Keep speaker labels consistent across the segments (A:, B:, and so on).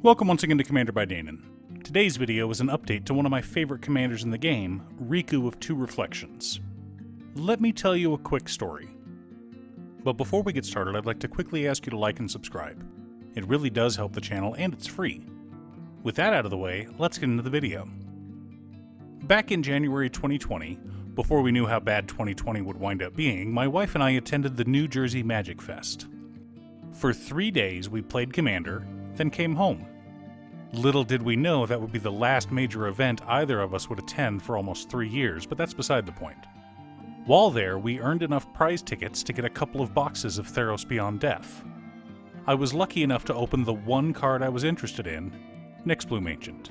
A: Welcome once again to Commander by Danon. Today's video is an update to one of my favorite commanders in the game, Riku of Two Reflections. Let me tell you a quick story. But before we get started, I'd like to quickly ask you to like and subscribe. It really does help the channel and it's free. With that out of the way, let's get into the video. Back in January 2020, before we knew how bad 2020 would wind up being, my wife and I attended the New Jersey Magic Fest. For 3 days we played Commander, then came home. Little did we know that would be the last major event either of us would attend for almost 3 years, but that's beside the point. While there, we earned enough prize tickets to get a couple of boxes of Theros Beyond Death. I was lucky enough to open the one card I was interested in, Nyxbloom Ancient.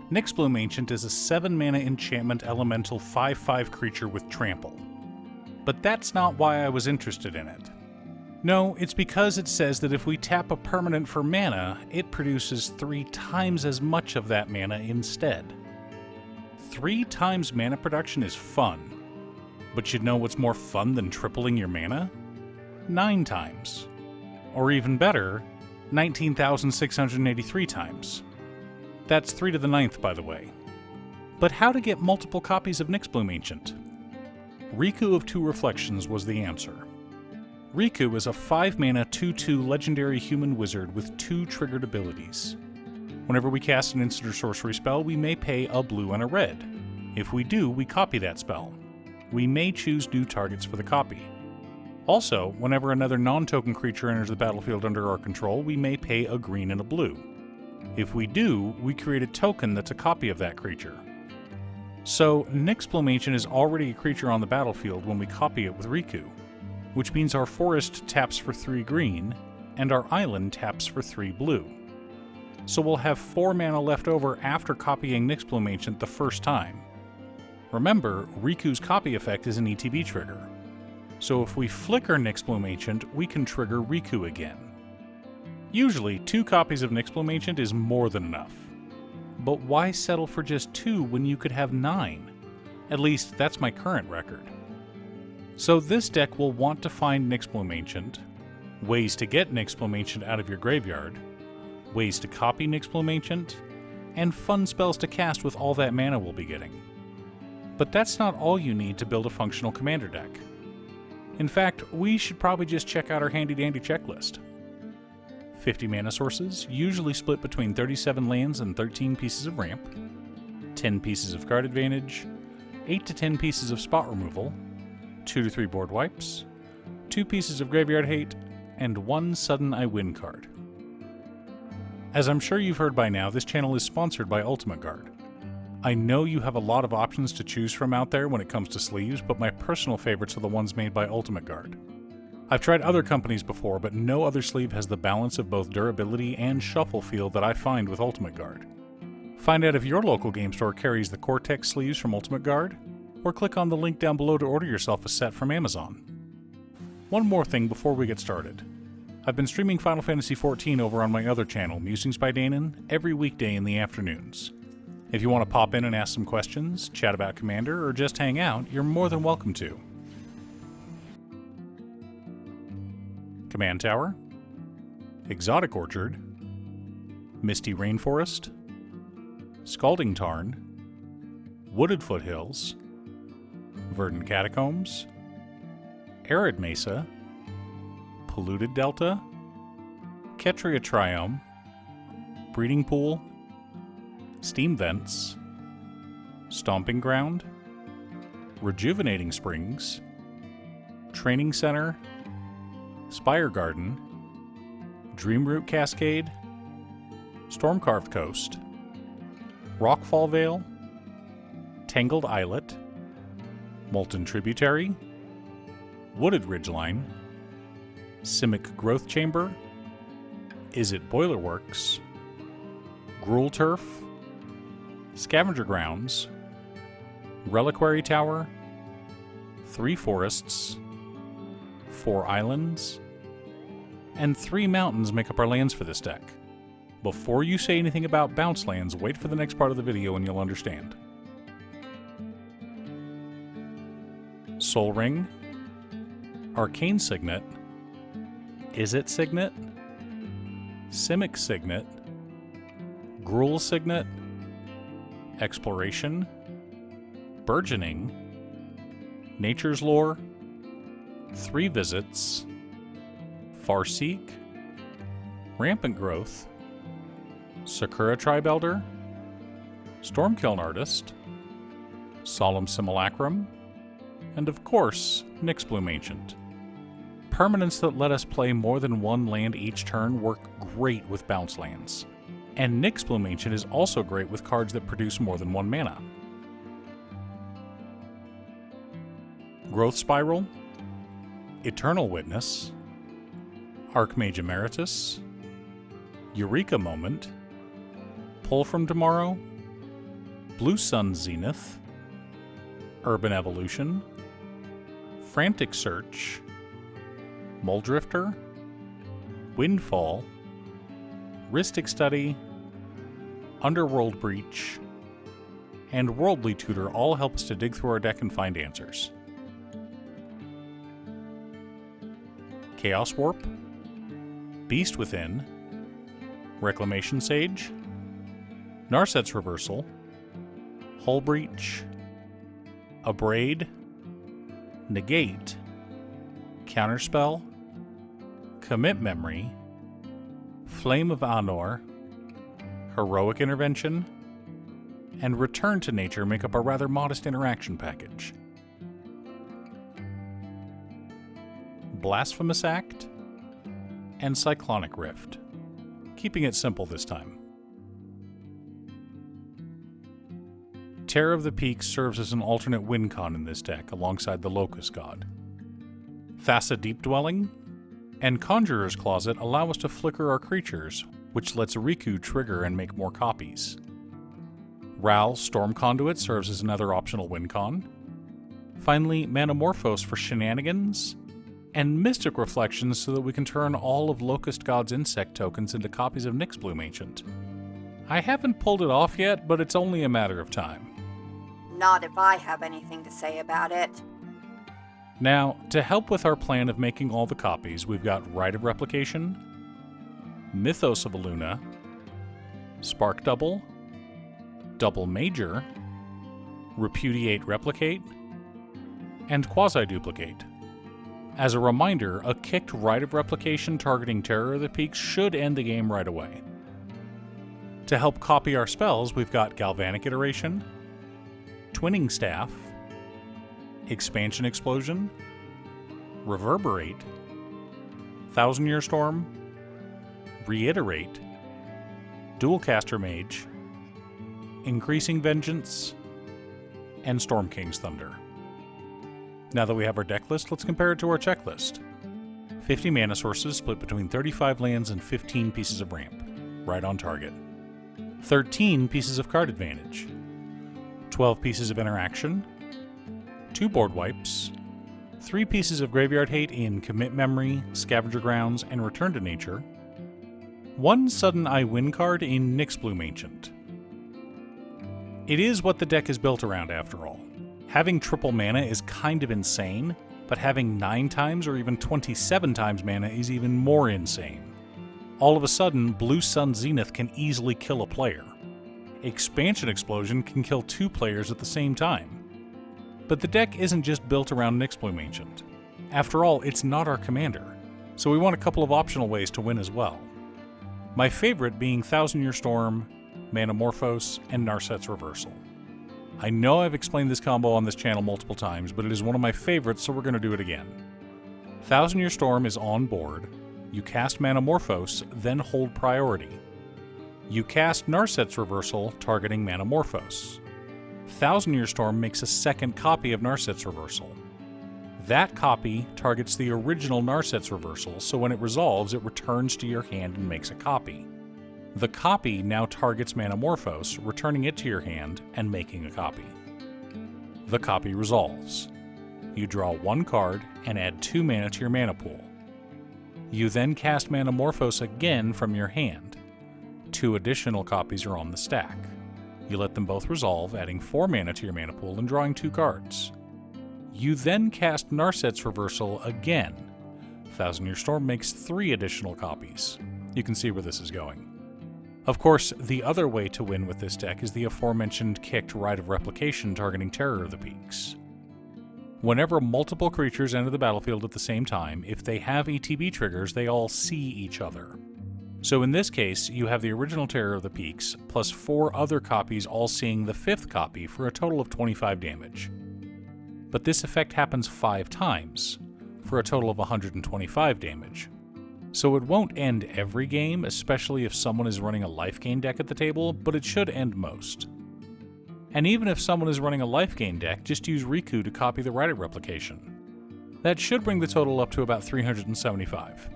A: Nyxbloom Ancient is a 7-mana enchantment elemental 5/5 creature with trample. But that's not why I was interested in it. No, it's because it says that if we tap a permanent for mana, it produces 3 times as much of that mana instead. 3 times mana production is fun, but you know what's more fun than tripling your mana? 9 times. Or even better, 19,683 times. That's 3 to the 9th, by the way. But how to get multiple copies of Nyxbloom Ancient? Riku of Two Reflections was the answer. Riku is a 5-mana 2/2 legendary human wizard with 2 triggered abilities. Whenever we cast an instant or sorcery spell, we may pay a blue and a red. If we do, we copy that spell. We may choose new targets for the copy. Also, whenever another non-token creature enters the battlefield under our control, we may pay a green and a blue. If we do, we create a token that's a copy of that creature. So, Nyxbloom Ancient is already a creature on the battlefield when we copy it with Riku, which means our forest taps for 3 green, and our island taps for 3 blue. So we'll have 4 mana left over after copying Nyxbloom Ancient the first time. Remember, Riku's copy effect is an ETB trigger. So if we flicker Nyxbloom Ancient, we can trigger Riku again. Usually, 2 copies of Nyxbloom Ancient is more than enough. But why settle for just 2 when you could have 9? At least, that's my current record. So this deck will want to find Nyxbloom Ancient, ways to get Nyxbloom Ancient out of your graveyard, ways to copy Nyxbloom Ancient, and fun spells to cast with all that mana we'll be getting. But that's not all you need to build a functional commander deck. In fact, we should probably just check out our handy-dandy checklist. 50 mana sources, usually split between 37 lands and 13 pieces of ramp, 10 pieces of card advantage, 8 to 10 pieces of spot removal, 2 to 3 board wipes, 2 pieces of graveyard hate, and 1 sudden I win card. As I'm sure you've heard by now, this channel is sponsored by Ultimate Guard. I know you have a lot of options to choose from out there when it comes to sleeves, but my personal favorites are the ones made by Ultimate Guard. I've tried other companies before, but no other sleeve has the balance of both durability and shuffle feel that I find with Ultimate Guard. Find out if your local game store carries the Cortex sleeves from Ultimate Guard, or click on the link down below to order yourself a set from Amazon. One more thing before we get started. I've been streaming Final Fantasy XIV over on my other channel, Musings by Danon, every weekday in the afternoons. If you want to pop in and ask some questions, chat about Commander, or just hang out, you're more than welcome to. Command Tower, Exotic Orchard, Misty Rainforest, Scalding Tarn, Wooded Foothills, Verdant Catacombs, Arid Mesa, Polluted Delta, Ketria Triome, Breeding Pool, Steam Vents, Stomping Ground, Rejuvenating Springs, Training Center, Spire Garden, Dreamroot Cascade, Stormcarved Coast, Rockfall Vale, Tangled Islet, Molten Tributary, Wooded Ridgeline, Simic Growth Chamber, Is It Boilerworks, Gruul Turf, Scavenger Grounds, Reliquary Tower, 3 forests, 4 islands, and 3 mountains make up our lands for this deck. Before you say anything about bounce lands, wait for the next part of the video and you'll understand. Sol Ring, Arcane Signet, Is It Signet, Simic Signet, Gruul Signet, Exploration, Burgeoning, Nature's Lore, 3 Visits, Farseek, Rampant Growth, Sakura Tribe Elder, Stormkiln Artist, Solemn Simulacrum, and of course, Nyxbloom Ancient. Permanents that let us play more than one land each turn work great with bounce lands, and Nyxbloom Ancient is also great with cards that produce more than 1 mana. Growth Spiral, Eternal Witness, Archmage Emeritus, Eureka Moment, Pull from Tomorrow, Blue Sun Zenith, Urban Evolution, Frantic Search, Muldrifter, Windfall, Rhystic Study, Underworld Breach, and Worldly Tutor all help us to dig through our deck and find answers. Chaos Warp, Beast Within, Reclamation Sage, Narset's Reversal, Hull Breach, Abrade, Negate, Counterspell, Commit Memory, Flame of Anor, Heroic Intervention, and Return to Nature make up a rather modest interaction package. Blasphemous Act, and Cyclonic Rift, keeping it simple this time. Terror of the Peaks serves as an alternate win con in this deck alongside the Locust God. Thassa Deep Dwelling and Conjurer's Closet allow us to flicker our creatures, which lets Riku trigger and make more copies. Ral Storm Conduit serves as another optional win con. Finally, Manamorphose for shenanigans, and Mystic Reflections so that we can turn all of Locust God's insect tokens into copies of Nyxbloom Ancient. I haven't pulled it off yet, but it's only a matter of time.
B: Not if I have anything to say about it.
A: Now, to help with our plan of making all the copies, we've got Rite of Replication, Mythos of Aluna, Spark Double, Double Major, Repudiate Replicate, and Quasi-Duplicate. As a reminder, a kicked Rite of Replication targeting Terror of the Peaks should end the game right away. To help copy our spells, we've got Galvanic Iteration, Twinning Staff, Expansion Explosion, Reverberate, Thousand Year Storm, Reiterate, Dualcaster Mage, Increasing Vengeance, and Storm King's Thunder. Now that we have our deck list, let's compare it to our checklist. 50 mana sources split between 35 lands and 15 pieces of ramp, right on target. 13 pieces of card advantage, 12 pieces of interaction, 2 board wipes, 3 pieces of graveyard hate in Commit Memory, Scavenger Grounds, and Return to Nature, 1 Sudden I Win card in Nyxbloom Ancient. It is what the deck is built around after all. Having triple mana is kind of insane, but having 9 times or even 27 times mana is even more insane. All of a sudden, Blue Sun Zenith can easily kill a player. Expansion Explosion can kill 2 players at the same time. But the deck isn't just built around Nyxbloom Ancient. After all, it's not our commander, so we want a couple of optional ways to win as well. My favorite being Thousand Year Storm, Manamorphose, and Narset's Reversal. I know I've explained this combo on this channel multiple times, but it is one of my favorites, so we're going to do it again. Thousand Year Storm is on board. You cast Manamorphose, then hold priority. You cast Narset's Reversal, targeting Manamorphose. Thousand Year Storm makes a second copy of Narset's Reversal. That copy targets the original Narset's Reversal, so when it resolves, it returns to your hand and makes a copy. The copy now targets Manamorphose, returning it to your hand and making a copy. The copy resolves. You draw 1 card and add 2 mana to your mana pool. You then cast Manamorphose again from your hand. 2 additional copies are on the stack. You let them both resolve, adding 4 mana to your mana pool and drawing 2 cards. You then cast Narset's Reversal again. Thousand Year Storm makes 3 additional copies. You can see where this is going. Of course, the other way to win with this deck is the aforementioned kicked Rite of Replication targeting Terror of the Peaks. Whenever multiple creatures enter the battlefield at the same time, if they have ETB triggers, they all see each other. So in this case, you have the original Terror of the Peaks, plus 4 other copies all seeing the 5th copy for a total of 25 damage. But this effect happens 5 times, for a total of 125 damage. So it won't end every game, especially if someone is running a life gain deck at the table, but it should end most. And even if someone is running a life gain deck, just use Riku to copy the Rite of Replication. That should bring the total up to about 375.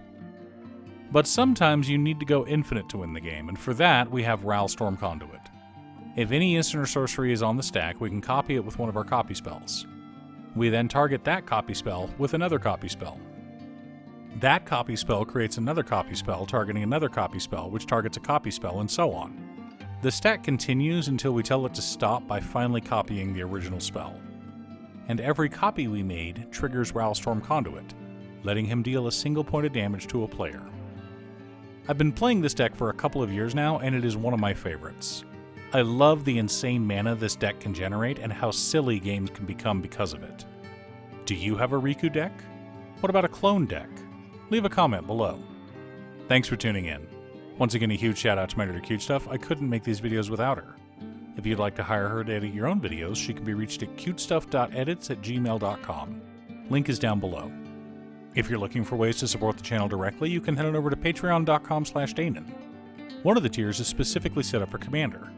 A: But sometimes you need to go infinite to win the game, and for that we have Ralstorm Conduit. If any instant or sorcery is on the stack, we can copy it with one of our copy spells. We then target that copy spell with another copy spell. That copy spell creates another copy spell targeting another copy spell, which targets a copy spell, and so on. The stack continues until we tell it to stop by finally copying the original spell. And every copy we made triggers Ralstorm Conduit, letting him deal a single point of damage to a player. I've been playing this deck for a couple of years now, and it is one of my favorites. I love the insane mana this deck can generate and how silly games can become because of it. Do you have a Riku deck? What about a clone deck? Leave a comment below. Thanks for tuning in. Once again, a huge shout out to my editor Cutestuff. I couldn't make these videos without her. If you'd like to hire her to edit your own videos, she can be reached at cutestuff.edits@gmail.com. Link is down below. If you're looking for ways to support the channel directly, you can head on over to patreon.com/Danon. One of the tiers is specifically set up for Commander.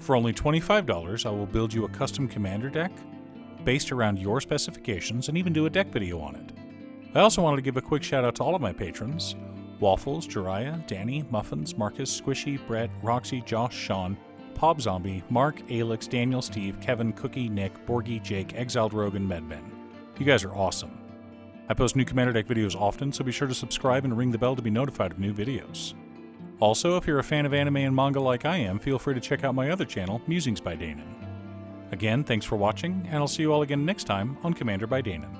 A: For only $25, I will build you a custom Commander deck based around your specifications and even do a deck video on it. I also wanted to give a quick shout out to all of my patrons: Waffles, Jiraiya, Danny, Muffins, Marcus, Squishy, Brett, Roxy, Josh, Sean, Pob Zombie, Mark, Alex, Daniel, Steve, Kevin, Cookie, Nick, Borgie, Jake, Exiled Rogue, and Medben. You guys are awesome. I post new Commander deck videos often, so be sure to subscribe and ring the bell to be notified of new videos. Also, if you're a fan of anime and manga like I am, feel free to check out my other channel, Musings by Danon. Again, thanks for watching, and I'll see you all again next time on Commander by Danon.